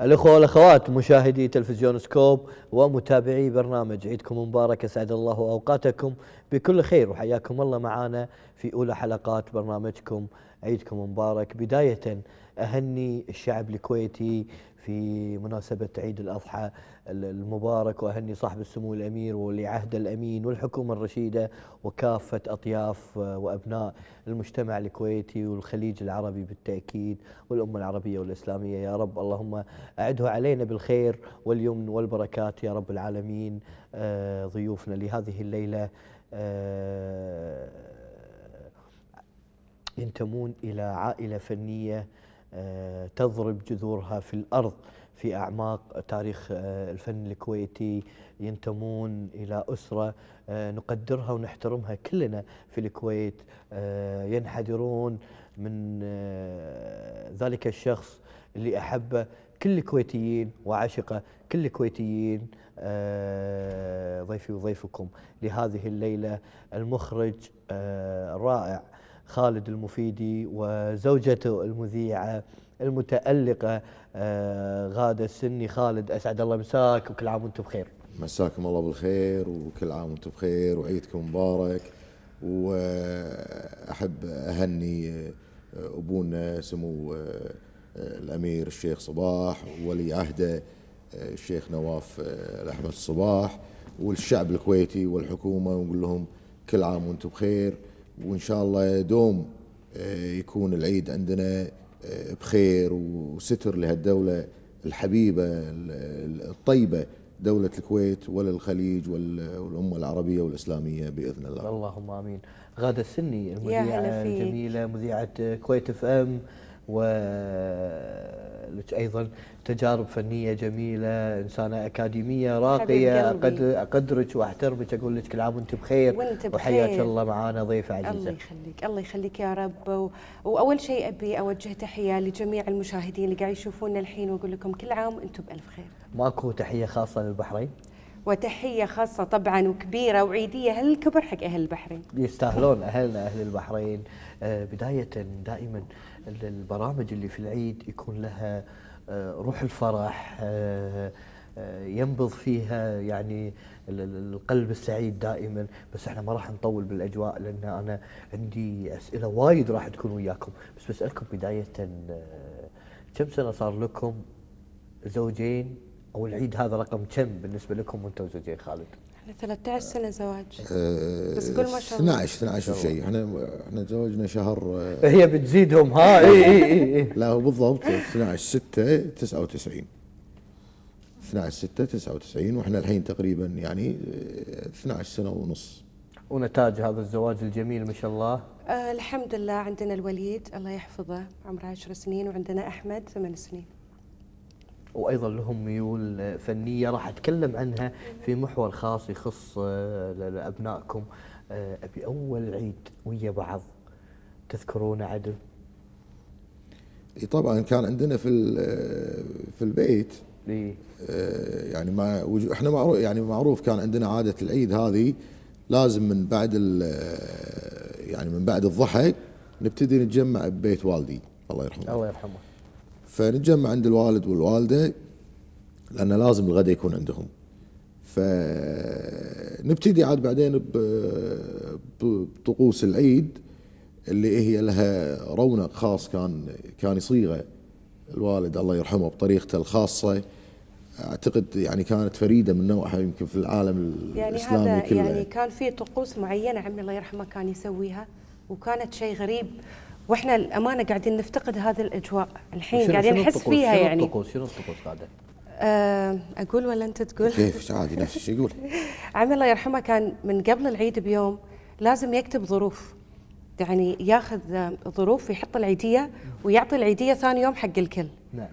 الأخوة والأخوات مشاهدي تلفزيون سكوب ومتابعي برنامج عيدكم مبارك، أسعد الله أوقاتكم بكل خير، وحياكم الله معنا في أولى حلقات برنامجكم عيدكم مبارك. بداية أهني الشعب الكويتي في مناسبة عيد الأضحى المبارك، وأهني صاحب السمو الأمير وولي عهد الأمين والحكومة الرشيدة وكافة أطياف وأبناء المجتمع الكويتي والخليج العربي بالتأكيد، والأمة العربية والإسلامية. يا رب اللهم أعده علينا بالخير واليمن والبركات يا رب العالمين. ضيوفنا لهذه الليلة ينتمون إلى عائلة فنية تضرب جذورها في الأرض في أعماق تاريخ الفن الكويتي، ينتمون إلى أسرة نقدرها ونحترمها كلنا في الكويت، ينحدرون من ذلك الشخص اللي أحبه كل الكويتيين وعشقه كل الكويتيين. ضيفي وضيفكم لهذه الليلة المخرج الرائع خالد المفيدي وزوجته المذيعة المتألقة غادة السني. خالد أسعد الله مساك وكل عام وانتم بخير. مساكم الله بالخير وكل عام وانتم بخير وعيدكم مبارك. وأحب أهني أبونا سمو الأمير الشيخ صباح وولي عهده الشيخ نواف الأحمد الصباح والشعب الكويتي والحكومة، ونقول لهم كل عام وانتم بخير، وإن شاء الله دوم يكون العيد عندنا بخير وستر لهالدولة الحبيبة الطيبة، دولة الكويت وللخليج والأمة العربية والإسلامية بإذن الله. اللهم آمين. غادة السني المذيعة الجميلة، مذيعة كويت اف ام، ولك أيضا تجارب فنية جميلة، إنسانة أكاديمية راقية، أقدرك وأحترمك، أقول لك كل عام وأنت بخير وحياك الله معنا ضيفة عزيزة. الله يخليك الله يخليك يا رب. وأول شيء أبي أوجه تحية لجميع المشاهدين اللي قاعد يشوفونا الحين، وأقول لكم كل عام وأنتم بألف خير. ماكو تحية خاصة للبحرين؟ وتحية خاصة طبعا وكبيرة وعيدية هالكبر حق أهل البحرين، يستاهلون أهلنا أهل البحرين. بداية دائما البرامج اللي في العيد يكون لها روح الفرح، ينبض فيها يعني القلب السعيد دائما. بس احنا ما راح نطول بالاجواء لان انا عندي اسئله وايد راح تكون وياكم، بس بسالكم بدايه كم سنه صار لكم زوجين، او العيد هذا رقم كم بالنسبه لكم وانتم زوجين خالد؟ احنا 13 سنه زواج. بس قول ما شاء الله 12 شيء. احنا تزوجنا شهر هي بتزيدهم ها. اي لا هو بالضبط 12/6/99 12/6/99 واحنا الحين تقريبا يعني 12 سنه ونص. ونتاج هذا الزواج الجميل ما شاء الله. الحمد لله، عندنا الوليد الله يحفظه عمره 10 سنين، وعندنا احمد 8 سنين. وايضا لهم ميول فنيه راح اتكلم عنها في محور خاص يخص ابنائكم. ابي اول عيد ويا بعض تذكرونه عدل؟ طبعا كان عندنا في البيت يعني احنا معروف، يعني معروف كان عندنا عاده العيد هذه لازم من بعد يعني من بعد الضحى نبتدي نتجمع ببيت والدي الله يرحمه. الله يرحمه. فنتجمع عند الوالد والوالده لأن لازم الغداء يكون عندهم. فنبتدي عاد بعدين بطقوس العيد اللي هي لها رونق خاص. كان يصيغه الوالد الله يرحمه بطريقته الخاصة، أعتقد يعني كانت فريدة من نوعها يمكن في العالم الإسلامي يعني كله. يعني كان في طقوس معينة عمي الله يرحمه كان يسويها، وكانت شيء غريب، واحنا الامانه قاعدين نفتقد هذه الاجواء الحين، قاعدين نحس فيها. يعني شنو الطقوس قاعده؟ اقول ولا انت تقول؟ كيف عادي نفس الشيء يقول. عمي الله يرحمه كان من قبل العيد بيوم لازم يكتب ظروف، يعني ياخذ ظروف ويحط العيديه ويعطي العيديه ثاني يوم حق الكل. نعم.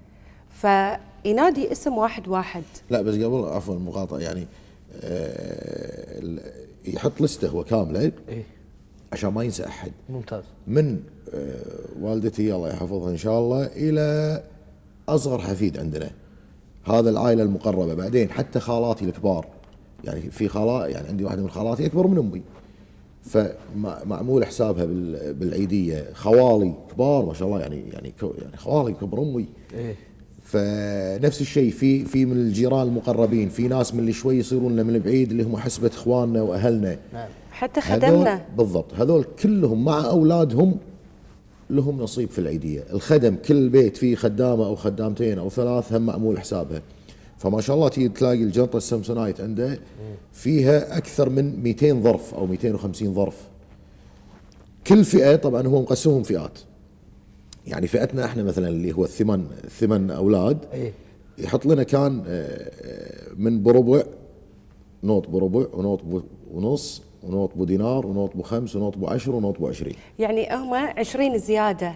فينادي اسم واحد واحد. لا بس قبل عفوا المقاطعه، يعني يحط لسته هو كامله إيه؟ عشان ما ينسى احد. ممتاز. من والدتي الله يحفظها ان شاء الله الى اصغر حفيد عندنا، هذا العائله المقربه. بعدين حتى خالاتي الكبار، يعني في خالات، يعني عندي واحده من خالاتي اكبر من امي، فمعمول حسابها بالعيديه. خوالي كبار ما شاء الله، يعني خوالي كبر امي. إيه؟ فنفس الشيء في من الجيران المقربين، في ناس من اللي شوي يصيرون لنا من البعيد اللي هم حسبة اخواننا واهلنا. حتى هذول خدمنا. بالضبط، هذول كلهم مع اولادهم لهم نصيب في العيديه. الخدم كل بيت فيه خدامه او خدامتين او ثلاث هم معمول حسابها. فما شاء الله تيجي تلاقي الجنطه السامسونايت عنده فيها اكثر من 200 ظرف او 250 ظرف. كل فئه طبعا هو مقسمهم فئات. يعني فئتنا احنا مثلا اللي هو الثمان اولاد، يحط لنا كان من بربع، نوط بربع ونوط ونص ونوط بدينار ونوط بخمس ونوط بعشر ونوط ب20. يعني هم 20 زياده،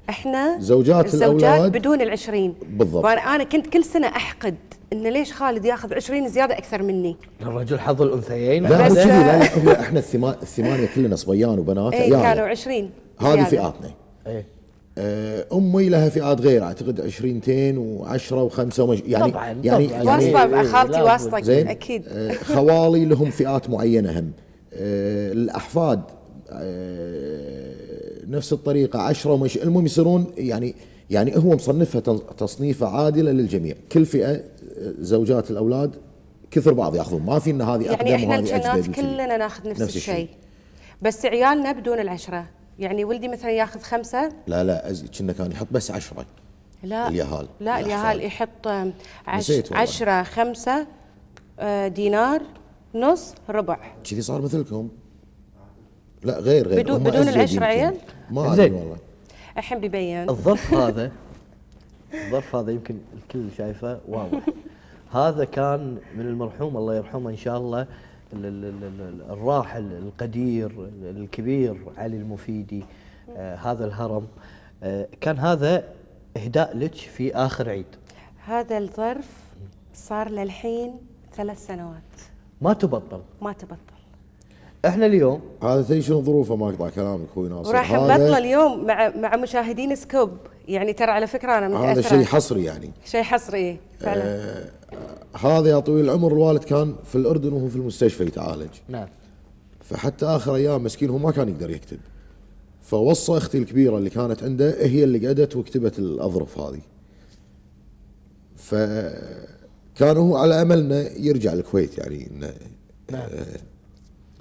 احنا زوجات الأولاد بدون ال20. بالضبط. وانا كنت كل سنه احقد انه ليش خالد ياخذ 20 زياده اكثر مني. الرجل حظ الانثيين. لا بس لا هو احنا الثمانيه كلنا صبيان وبنات ايه كانوا 20. هذه فئاتنا. ايه امي لها فئات غير، اعتقد 20 و10 و5 يعني طبعا يعني طبعاً. واسطه خالتي واسطه زين اكيد. خوالي لهم فئات معينه هم. الاحفاد نفس الطريقه 10 المهم يصيرون يعني هو مصنفها تصنيفه عادله للجميع. كل فئه زوجات الاولاد كثر بعض ياخذون، ما في ان هذه اقدم يعني احنا وهذه الجنات اجدد. كلنا ناخذ نفس الشيء، بس عيالنا بدون ال10. يعني ولدي مثلا ياخذ 5. لا كنا كان يحط بس 10. لا اليهال لا اليهال يحط 10 5 دينار نص ربع. كذي صار مثلكم. لا غير بدون ال10 عيال؟ ما ادري والله. الحين بيبين الظرف هذا يمكن الكل شايفه واضح. هذا كان من المرحوم الله يرحمه ان شاء الله الراحل القدير الكبير علي المفيدي. هذا الهرم كان هذا اهداء لك في اخر عيد. هذا الظرف صار للحين 3 سنوات ما تبطل. احنا اليوم هذا تدري شنو ظروفه؟ ما اقطع كلامك اخوي ناصر. وراح نبطله اليوم مع مشاهدين سكوب. يعني ترى على فكره انا متاثره. هذا شيء حصري يعني. شيء حصري فعلا. هذا يا طويل العمر الوالد كان في الاردن وهو في المستشفى يتعالج. نعم. فحتى اخر ايام مسكين هو ما كان يقدر يكتب. فوصى اختي الكبيره اللي كانت عنده هي اللي قعدت وكتبت الاظرف هذه. فكان هو على املنا يرجع الكويت يعني انه نعم.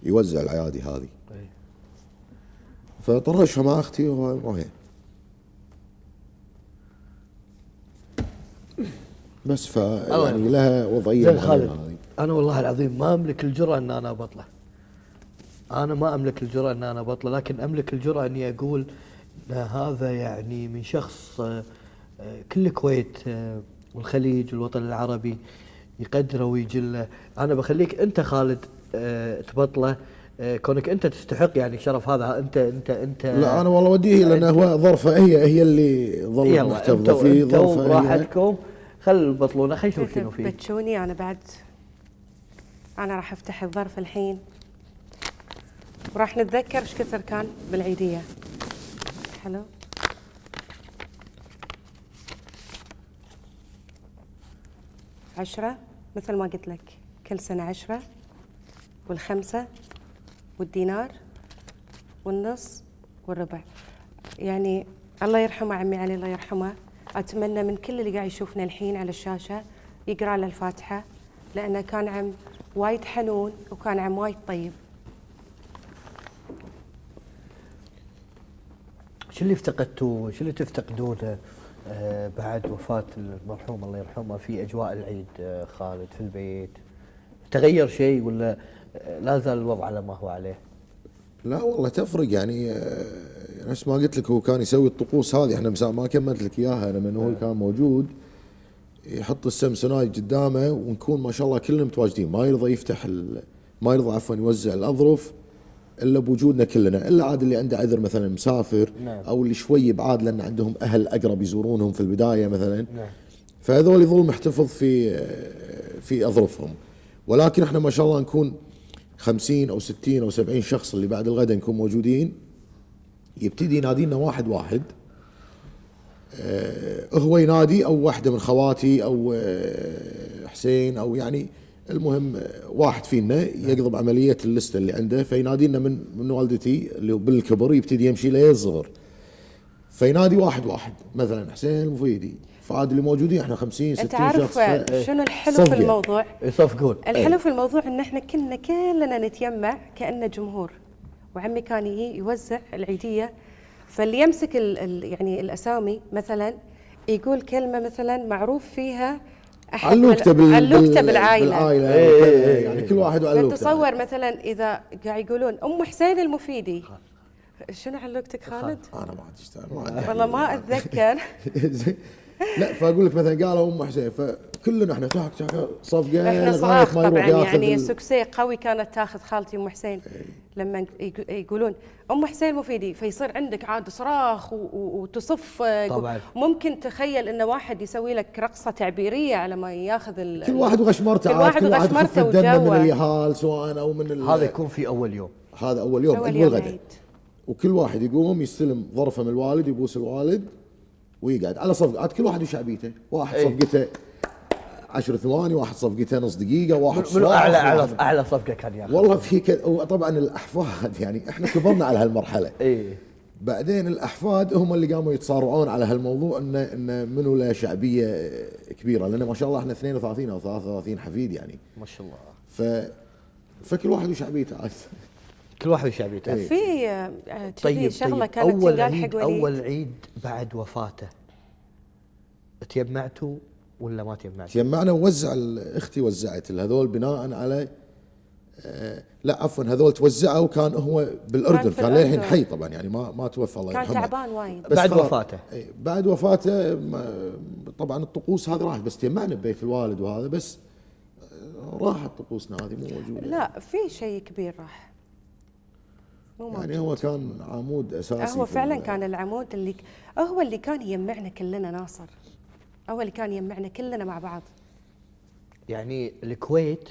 يوزع الايادي هذه. فطرشها مع اختي وهي بس يعني لها وضعيه زين خالد، انا والله العظيم ما املك الجرأه ان انا ابطله. لكن املك الجرأه اني اقول هذا يعني من شخص كل الكويت والخليج والوطن العربي يقدره ويجله. انا بخليك انت خالد تبطله كونك انت تستحق يعني شرف هذا. انت لا انا والله وديه لانه هو ظرفه هي اللي ظلت محتفظه فيه. ظرفه راحتكم خل البطلونه خلينا نشوف شنو فيه. بتشوني انا بعد. انا راح افتح الظرف الحين وراح نتذكر ايش كثر كان بالعيديه. حلو. عشرة مثل ما قلت لك كل سنه 10 وال5 والدينار والنص والربع. يعني الله يرحمه عمي علي الله يرحمه. اتمنى من كل اللي قاعد يشوفنا الحين على الشاشه يقرا له الفاتحه، لانه كان عم وايد حنون وكان عم وايد طيب. شو اللي افتقدتوه؟ شو اللي تفتقدونه بعد وفاة المرحوم الله يرحمه في أجواء العيد خالد في البيت؟ تغير شيء ولا لا زال الوضع على ما هو عليه؟ لا والله تفرق يعني. نفس ما قلت لك هو كان يسوي الطقوس هذه، احنا ما كملت لك اياها لما هو كان موجود. يحط السمسونايت قدامه ونكون ما شاء الله كلنا متواجدين، ما يرضى عفوا يوزع الاظرف الا بوجودنا كلنا، الا عاد اللي عنده عذر مثلا مسافر. نعم. او اللي شوي بعاد لان عندهم اهل اقرب يزورونهم في البدايه مثلا. نعم. فهذول يظل محتفظ في اظرفهم. ولكن احنا ما شاء الله نكون 50 او 60 او 70 شخص اللي بعد الغداء نكون موجودين. يبتدي ينادينا واحد هو ينادي او واحده من خواتي او حسين او يعني المهم واحد فينا يقضب عمليه اللسته اللي عنده، فينادينا من والدتي اللي بالكبر يبتدي يمشي ليه الصغر، فينادي واحد مثلا حسين المفيدي، فعاد اللي موجودين احنا 50 60 انت عارف شخص شنو الحلو صفقة. في الموضوع؟ يصفقون. الحلو في الموضوع ان احنا كلنا نتجمع كأنه جمهور، وعمي كان يوزع العيدية، فاللي يمسك يعني الاسامي مثلا يقول كلمة مثلا معروف فيها علوكته بالعائلة. يعني كل واحد علوكته. فتصور مثلا اذا قاعد يقولون ام حسين المفيدي، شنو علوكتك خالد؟ انا ما عاد اشتغل والله ما اتذكر. لا فاقول لك مثلا قالوا ام حسين، فكلنا احنا تاك صفقه احنا لغايه صراخ ما يروح طبعا، ياخذ يعني سكسي قوي كانت تاخذ خالتي ام حسين لما يقولون ام حسين مفيدي، فيصير عندك عاد صراخ وتصف. طبعا ممكن تخيل ان واحد يسوي لك رقصه تعبيريه على ما ياخذ كل واحد وغشمرته، كل واحد يخف الدم من اليهال سواء او من هذا يكون في اول يوم. هذا اول يوم أول عقب يوم الغداء، عيد. وكل واحد يقوم يستلم ظرفه من الوالد، يبوس الوالد ويقعد على صفقه. عاد كل واحد وشعبيته، واحد صفقته 10 ثواني، واحد صفقته نص دقيقه، واحد من صراخ، اعلى صفقه كان ياخذ. والله في طبعا الاحفاد يعني احنا كبرنا على هالمرحله. بعدين الاحفاد هم اللي قاموا يتصارعون على هالموضوع ان منو له شعبيه كبيره، لان ما شاء الله احنا 32 او 33 حفيد يعني ما شاء الله. فكل واحد وشعبيته عاد. كل واحد وشعبيته. في طيب شغله كانت اول تنقال عيد، حق وليد. اول عيد بعد وفاته تجمعتوا ولا ما تجمعتوا؟ تجمعنا ووزع اختي، وزعت هذول بناء على لا عفوا هذول توزعوا، كان هو بالاردن، كان للحين حي طبعا يعني ما توفى الله يرحمه، كان تعبان وايد بعد وفاته. بعد وفاته طبعا الطقوس هذه راحت، بس تجمعنا ببيت الوالد وهذا، بس راحت طقوسنا هذه مو موجوده. لا في شيء كبير راح، يعني هو كان عمود اساسي. هو فعلا كان العمود هو اللي كان يجمعنا كلنا، ناصر هو اللي كان يجمعنا كلنا مع بعض. يعني الكويت